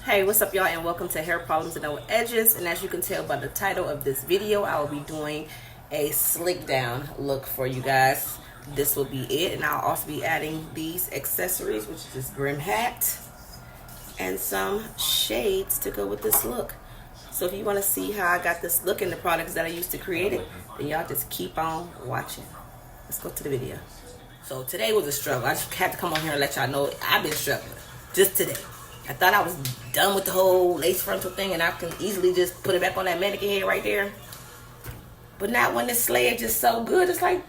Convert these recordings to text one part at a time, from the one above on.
Hey, what's up y'all, and welcome to Hair Problems and No Edges. And as you can tell by the title of this video, I will be doing a slick down look for you guys. This will be it, and I'll also be adding these accessories, which is this brim hat and some shades to go with this look. So if you want to see how I got this look and the products that I used to create it, then y'all just keep on watching. Let's go to the video. So today was a struggle. I just had to come on here and let y'all know I've been struggling just today. I thought I was done with the whole lace frontal thing and I can easily just put it back on that mannequin head right there. But not when this sledge is so good. It's like,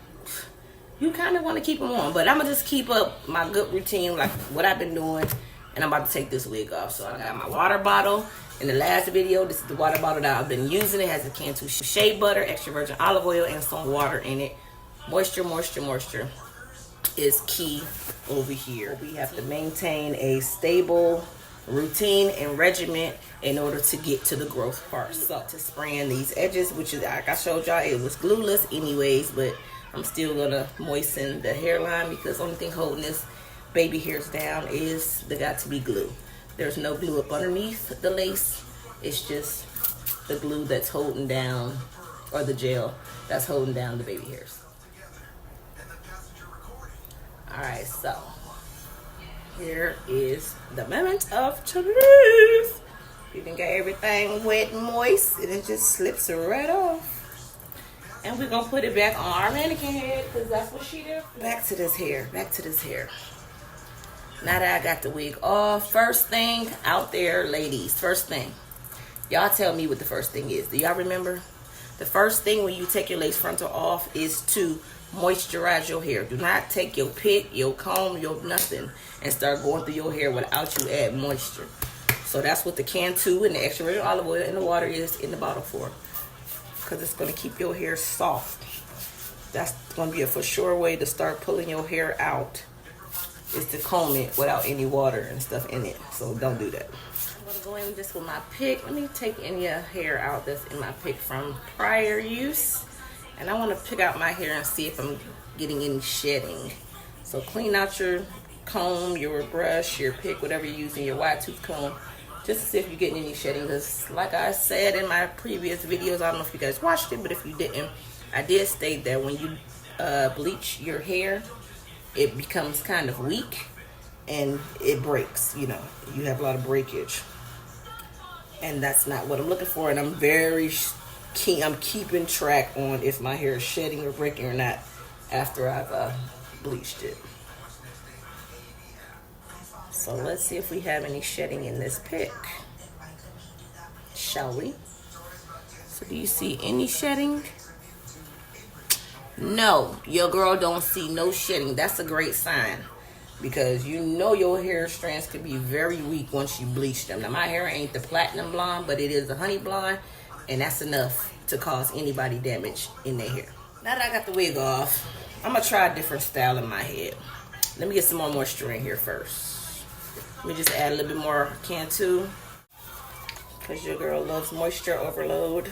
you kind of want to keep them on. But I'm going to just keep up my good routine, like what I've been doing. And I'm about to take this wig off. So I got my water bottle. In the last video, this is the water bottle that I've been using. It has a Cantu shea butter, extra virgin olive oil, and some water in it. Moisture is key over here. We have to maintain a stable routine and regimen in order to get to the growth part. So to spraying these edges, which is like I showed y'all, it was glueless anyways, but I'm still gonna moisten the hairline because only thing holding this baby hairs down is the got to be glue. There's no glue up underneath the lace. It's just the glue that's holding down, or the gel that's holding down the baby hairs. All right, so here is the moment of truth. You can get everything wet and moist, and it just slips right off. And we're gonna put it back on our mannequin head because that's what she did. Back to this hair. Now that I got the wig off, first thing out there, ladies, first thing. Y'all tell me what the first thing is. Do y'all remember? The first thing when you take your lace frontal off is to moisturize your hair. Do not take your pick, your comb, your nothing and start going through your hair without you add moisture. So that's what the Cantu and the extra virgin olive oil and the water is in the bottle for, because it's going to keep your hair soft. That's going to be a for sure way to start pulling your hair out, is to comb it without any water and stuff in it. So don't do that. I'm going to go in just with my pick. Let me take any hair out that's in my pick from prior use. And I want to pick out my hair and see if I'm getting any shedding. So clean out your comb, your brush, your pick, whatever you're using, your wide tooth comb, just to see if you're getting any shedding. Because like I said in my previous videos, I don't know if you guys watched it, but if you didn't, I did state that when you bleach your hair, it becomes kind of weak and it breaks. You know, you have a lot of breakage. And that's not what I'm looking for. And I'm very I'm keeping track on if my hair is shedding or breaking or not after I've bleached it. So let's see if we have any shedding in this pick, shall we? So do you see any shedding? No, your girl don't see no shedding. That's a great sign, because you know your hair strands could be very weak once you bleach them. Now my hair ain't the platinum blonde, but it is a honey blonde, and that's enough to cause anybody damage in their hair. Now that I got the wig off, I'm gonna try a different style in my head. Let me get some more moisture in here first. Let me just add a little bit more Cantu, because your girl loves moisture overload.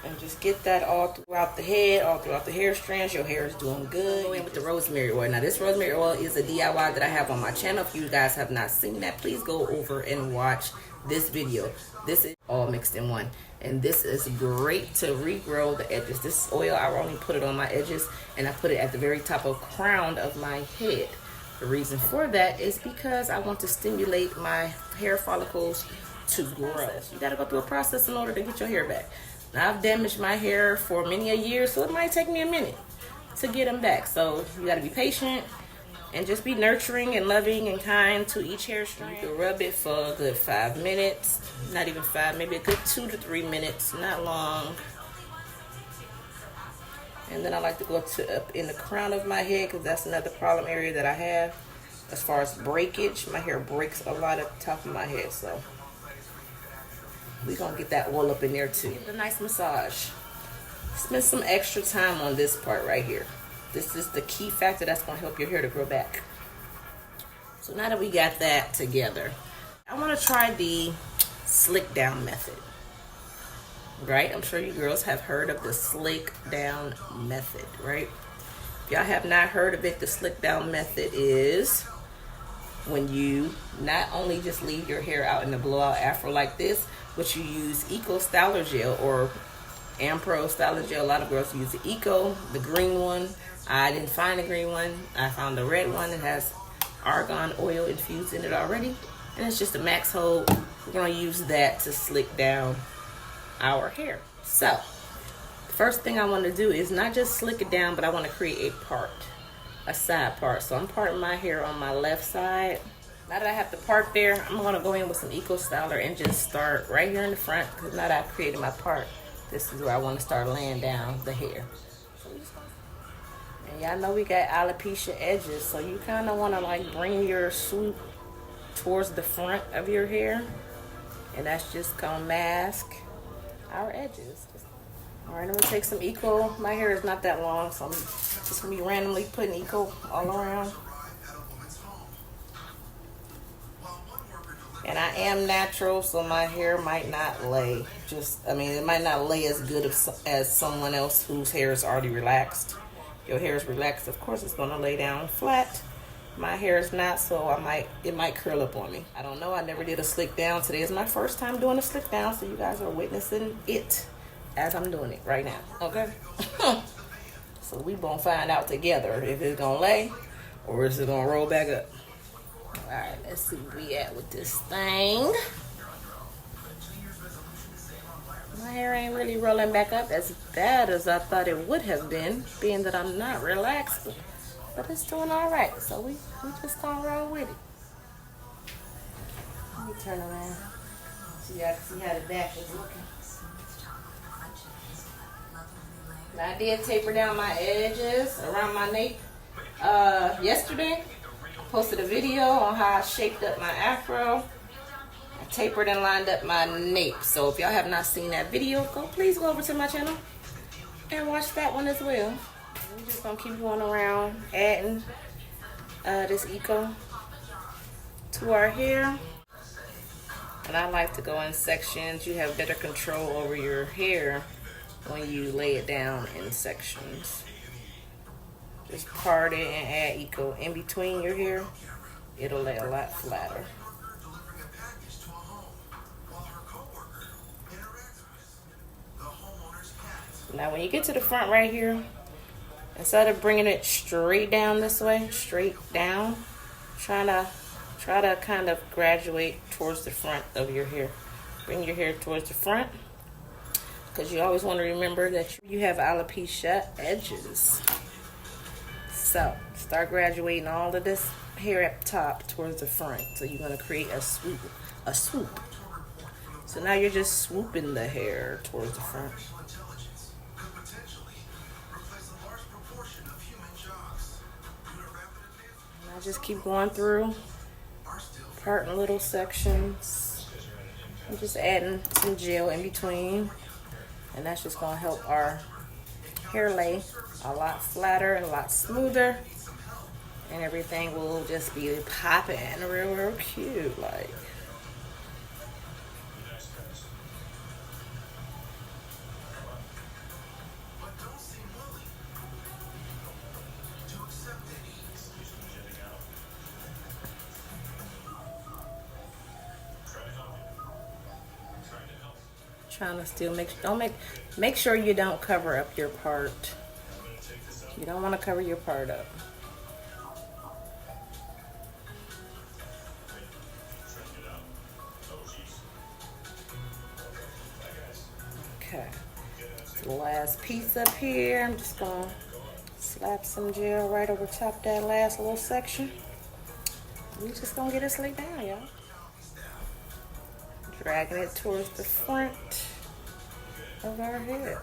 And just get that all throughout the head, all throughout the hair strands. Your hair is doing good. Go in with the rosemary oil. Now this rosemary oil is a DIY that I have on my channel. If you guys have not seen that, please go over and watch this video. This is all mixed in one. And this is great to regrow the edges. This oil, I only put it on my edges, and I put it at the very top of crown of my head. The reason for that is because I want to stimulate my hair follicles to grow. You gotta go through a process in order to get your hair back. Now, I've damaged my hair for many a year, so it might take me a minute to get them back. So you got to be patient and just be nurturing and loving and kind to each hair strand. You can rub it for a good 5 minutes, not even 5, maybe a good 2 to 3 minutes, not long. And then I like to go up in the crown of my head, because that's another problem area that I have as far as breakage. My hair breaks a lot at the top of my head, so we're going to get that oil up in there too. Give it a nice massage. Spend some extra time on this part right here. This is the key factor that's going to help your hair to grow back. So now that we got that together, I want to try the slick down method. Right? I'm sure you girls have heard of the slick down method, right? If y'all have not heard of it, the slick down method is when you not only just leave your hair out in a blowout afro like this, but you use Eco Styler Gel or Ampro Styler Gel. A lot of girls use the Eco, the green one. I didn't find the green one. I found the red one. It has argan oil infused in it already, and it's just a max hold. We're going to use that to slick down our hair. So the first thing I want to do is not just slick it down, but I want to create a side part. So I'm parting my hair on my left side. Now that I have the part there, I'm going to go in with some Eco Styler and just start right here in the front, because now that I've created my part, this is where I want to start laying down the hair. And y'all know we got alopecia edges, so you kind of want to like bring your swoop towards the front of your hair, and that's just gonna mask our edges. All right, I'm gonna take some Eco. My hair is not that long, so I'm just gonna be randomly putting Eco all around. And I am natural, so my hair might not lay. It might not lay as good as someone else whose hair is already relaxed. Your hair is relaxed, of course it's gonna lay down flat. My hair is not, so it might curl up on me. I don't know, I never did a slick down. Today is my first time doing a slick down, so you guys are witnessing it as I'm doing it right now, okay? So we gonna find out together if it's gonna lay or is it gonna roll back up. All right, let's see where we at with this thing. My hair ain't really rolling back up as bad as I thought it would have been, being that I'm not relaxed. But it's doing all right, so we just gonna roll with it. Let me turn around so y'all can see how the back is looking. Now, I did taper down my edges around my nape yesterday. I posted a video on how I shaped up my afro. I tapered and lined up my nape. So if y'all have not seen that video, please go over to my channel and watch that one as well. We're just gonna keep going around adding this Eco to our hair. And I like to go in sections. You have better control over your hair when you lay it down in sections. Just part it and add Eco in between your hair. It'll lay a lot flatter. Now when you get to the front right here, instead of bringing it straight down this way, straight down, try to kind of graduate towards the front of your hair. Bring your hair towards the front, because you always want to remember that you have alopecia edges. So start graduating all of this hair up top towards the front. So you're going to create a swoop. So now you're just swooping the hair towards the front. And I just keep going through, parting little sections. I'm just adding some gel in between. And that's just going to help our hair lay a lot flatter and a lot smoother. And everything will just be popping real cute. Like. Trying to still make sure you don't cover up your part. You don't want to cover your part up. Okay, the last piece up here, I'm just gonna slap some gel right over top that last little section. We're just gonna get it slicked down, y'all. Dragging it towards the front of our head.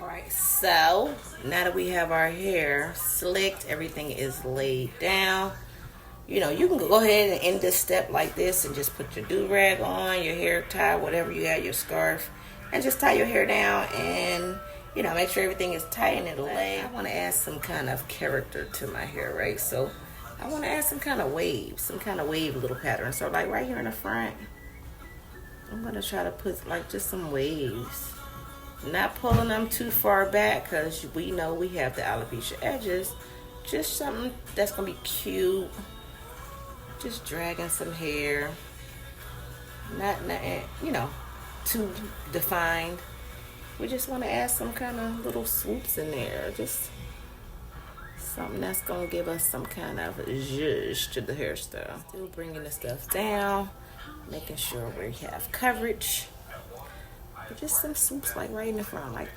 Alright, so now that we have our hair slicked, everything is laid down. You know, you can go ahead and end this step like this and just put your do-rag on, your hair tie, whatever you have, your scarf, and just tie your hair down and you know, make sure everything is tight and it'll lay. I want to add some kind of character to my hair, right? So I want to add some kind of wave little pattern. So like right here in the front, I'm gonna try to put like just some waves. Not pulling them too far back because we know we have the alopecia edges. Just something that's gonna be cute. Just dragging some hair. Not, you know, too defined. We just want to add some kind of little swoops in there. Just something that's gonna give us some kind of zhuzh to the hairstyle. Still bringing the stuff down, making sure we have coverage. But just some swoops like right in the front, like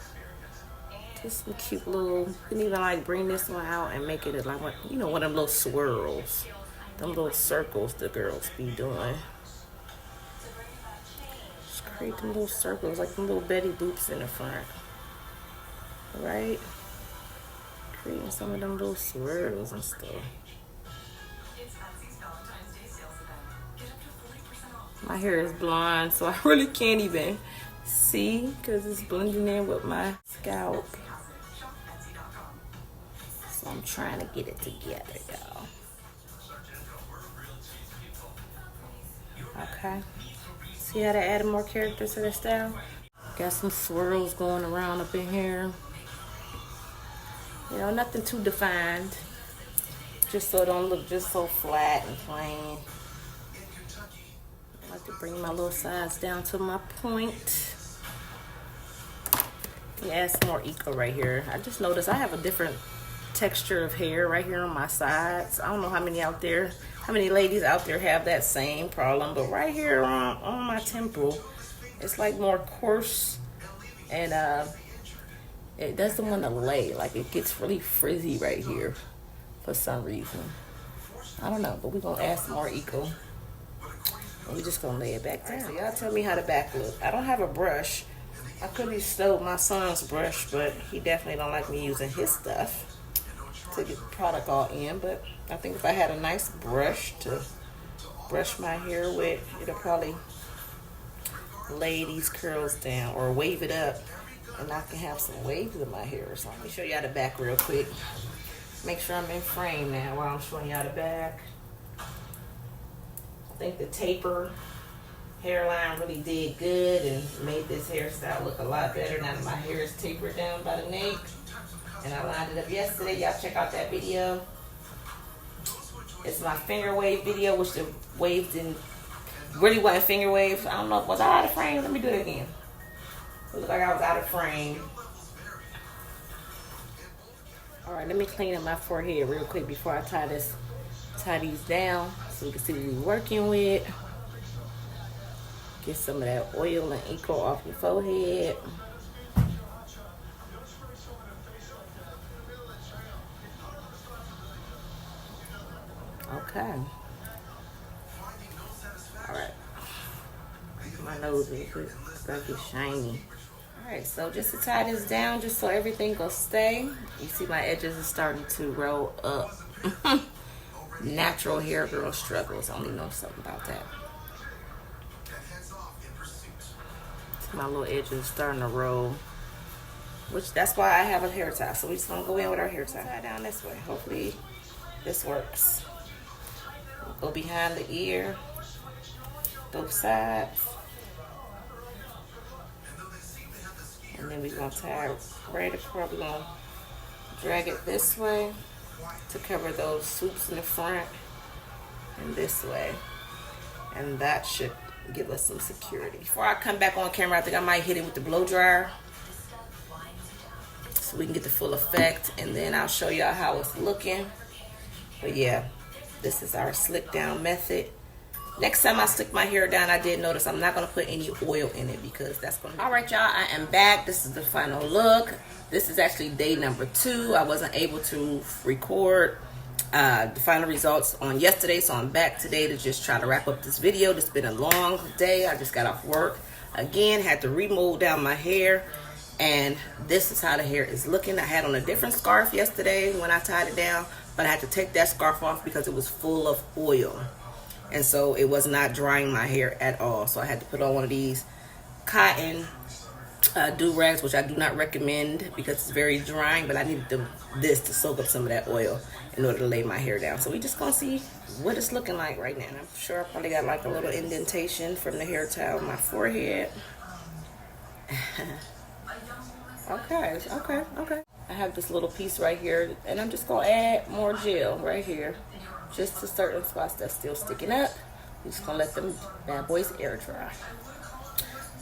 just some cute little. You can even like bring this one out and make it like, you know, one of them little swirls, them little circles the girls be doing. Just create them little circles like them little Betty Boops in the front, right? Creating some of them little swirls and stuff. My hair is blonde, so I really can't even see because it's blending in with my scalp. So I'm trying to get it together, y'all. Okay. See how to add more character to the style? Got some swirls going around up in here. You know, nothing too defined. Just so it don't look just so flat and plain. I like to bring my little sides down to my point. Yeah, some more eco right here. I just noticed I have a different texture of hair right here on my sides. I don't know how many ladies out there have that same problem, but right here on my temple, it's like more coarse, and it doesn't want to lay. Like it gets really frizzy right here for some reason. I don't know, but we're gonna add some more eco. And we're just gonna lay it back down. So y'all tell me how the back look. I don't have a brush. I could have stole my son's brush, but he definitely don't like me using his stuff to get the product all in. But I think if I had a nice brush to brush my hair with, it'll probably lay these curls down or wave it up, and I can have some waves in my hair or something. Let me show y'all the back real quick. Make sure I'm in frame now while I'm showing y'all the back. I think the taper hairline really did good and made this hairstyle look a lot better now that my hair is tapered down by the nape. And I lined it up yesterday. Y'all check out that video. It's my finger wave video, which the waves didn't really wasn't finger waves. I don't know. Was I out of frame? Let me do it again. It looked like I was out of frame. Alright, let me clean up my forehead real quick before I tie these down so we can see what we're working with. Get some of that oil and eco off your forehead. Okay. Alright. My nose looks like it's shiny. Alright, so just to tie this down, just so everything will stay. You see my edges are starting to roll up. Natural hair girl struggles. I only know something about that. My little edges are starting to roll. That's why I have a hair tie. So we just gonna go in with our hair tie. Tie down this way. Hopefully this works. We'll go behind the ear. Both sides. And then we're going to tie right across. We're going to drag it this way to cover those swoops in the front and this way. And that should give us some security. Before I come back on camera, I think I might hit it with the blow dryer so we can get the full effect. And then I'll show y'all how it's looking. But yeah, this is our slick down method. Next time I slick my hair down, I did notice I'm not going to put any oil in it because that's going to... Alright y'all, I am back. This is the final look. This is actually day number 2. I wasn't able to record the final results on yesterday, so I'm back today to just try to wrap up this video. It's been a long day. I just got off work. Again, had to remold down my hair, and this is how the hair is looking. I had on a different scarf yesterday when I tied it down, but I had to take that scarf off because it was full of oil. And so it was not drying my hair at all. So I had to put on one of these cotton do-rags, which I do not recommend because it's very drying, but I needed this to soak up some of that oil in order to lay my hair down. So we just gonna see what it's looking like right now. And I'm sure I probably got like a little indentation from the hair towel on my forehead. Okay. I have this little piece right here, and I'm just gonna add more gel right here, just to certain spots that's still sticking up. I'm just gonna let them bad boys air dry.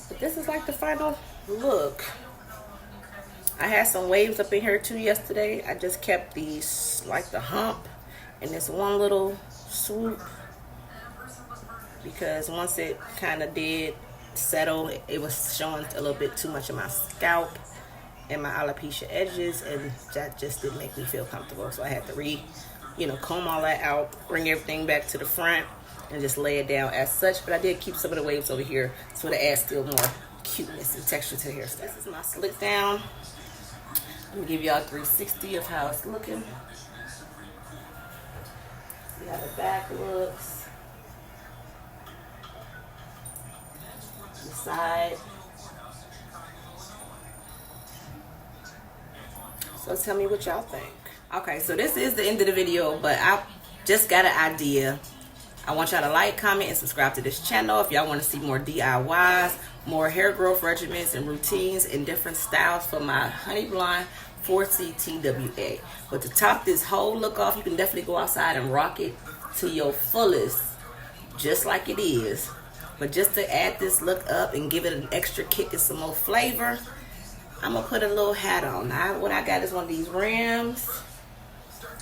But this is like the final look. I had some waves up in here too yesterday. I just kept these like the hump and this one little swoop, because once it kind of did settle, it was showing a little bit too much of my scalp and my alopecia edges, and that just didn't make me feel comfortable. So I had to comb all that out, bring everything back to the front, and just lay it down as such. But I did keep some of the waves over here so to add still more cuteness and texture to the hairstyle. This is my slick down. Let me give y'all a 360 of how it's looking. See how the back looks. The side. So tell me what y'all think. Okay, so this is the end of the video, but I just got an idea. I want y'all to like, comment, and subscribe to this channel if y'all want to see more DIYs, more hair growth regimens and routines, and different styles for my honey blonde 4C TWA. But to top this whole look off, you can definitely go outside and rock it to your fullest, just like it is. But just to add this look up and give it an extra kick and some more flavor, I'm going to put a little hat on. Now, what I got is one of these rims,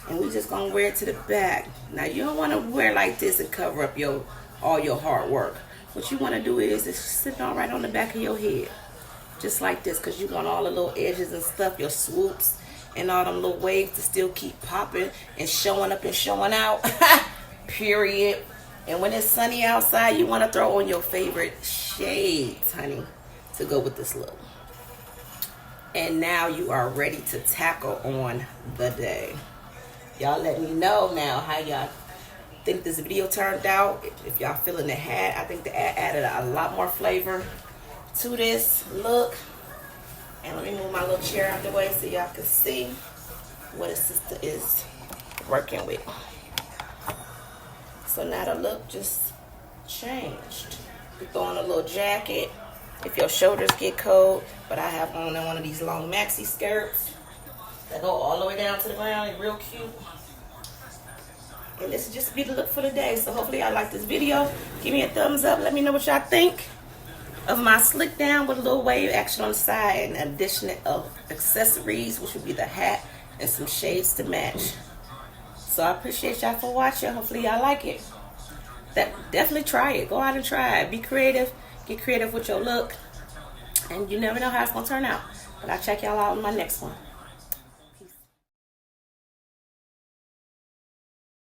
and we just going to wear it to the back. Now, you don't want to wear like this and cover up all your hard work. What you want to do is sit on right on the back of your head, just like this, because you want all the little edges and stuff, your swoops and all them little waves to still keep popping and showing up and showing out. Period. And when it's sunny outside, you want to throw on your favorite shades, honey, to go with this look. And now you are ready to tackle on the day. Y'all let me know now how y'all think this video turned out. If y'all feeling the hat, I think the hat added a lot more flavor to this look. And let me move my little chair out the way so y'all can see what a sister is working with. So now the look just changed. You throw on a little jacket if your shoulders get cold, but I have on one of these long maxi skirts that go all the way down to the ground. It's real cute. And this is just be the look for the day. So hopefully y'all like this video. Give me a thumbs up. Let me know what y'all think of my slick down with a little wave action on the side, and addition of accessories, which would be the hat and some shades to match. So I appreciate y'all for watching. Hopefully y'all like it. Definitely try it. Go out and try it. Be creative. Get creative with your look. And you never know how it's going to turn out. But I'll check y'all out in my next one.